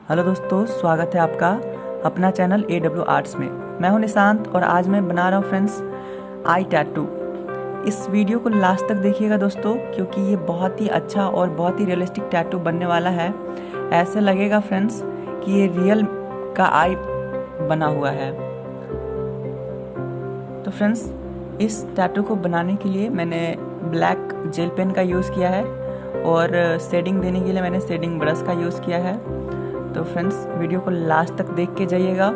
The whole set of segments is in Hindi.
हेलो दोस्तों, स्वागत है आपका अपना चैनल AW आर्ट्स में। मैं हूं निशांत और आज मैं बना रहा हूं फ्रेंड्स आई टैटू। इस वीडियो को लास्ट तक देखिएगा दोस्तों, क्योंकि ये बहुत ही अच्छा और बहुत ही रियलिस्टिक टैटू बनने वाला है। ऐसे लगेगा फ्रेंड्स कि ये रियल का आई बना हुआ है। तो फ्रेंड्स, इस टैटू को बनाने के लिए मैंने ब्लैक जेल पेन का यूज़ किया है और शेडिंग देने के लिए मैंने शेडिंग ब्रश का यूज़ किया है। तो फ्रेंड्स, वीडियो को लास्ट तक देख के जाइएगा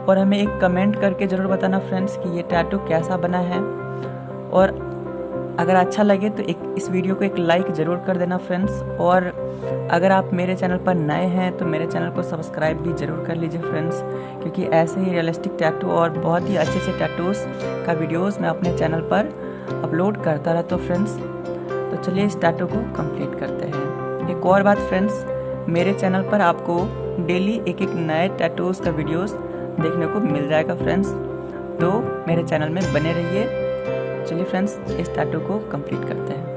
और हमें एक कमेंट करके ज़रूर बताना फ्रेंड्स कि ये टैटू कैसा बना है। और अगर अच्छा लगे तो इस वीडियो को एक लाइक ज़रूर कर देना फ्रेंड्स। और अगर आप मेरे चैनल पर नए हैं तो मेरे चैनल को सब्सक्राइब भी ज़रूर कर लीजिए फ्रेंड्स, क्योंकि ऐसे ही रियलिस्टिक टैटू और बहुत ही अच्छे से टैटूज़ का वीडियोज़ मैं अपने चैनल पर अपलोड करता रहता हूँ फ्रेंड्स। तो चलिए इस टैटू को कंप्लीट करते हैं। एक और बात फ्रेंड्स, मेरे चैनल पर आपको डेली एक नए टैटूज़ का वीडियोस देखने को मिल जाएगा फ्रेंड्स, तो मेरे चैनल में बने रहिए। चलिए फ्रेंड्स, इस टैटू को कंप्लीट करते हैं।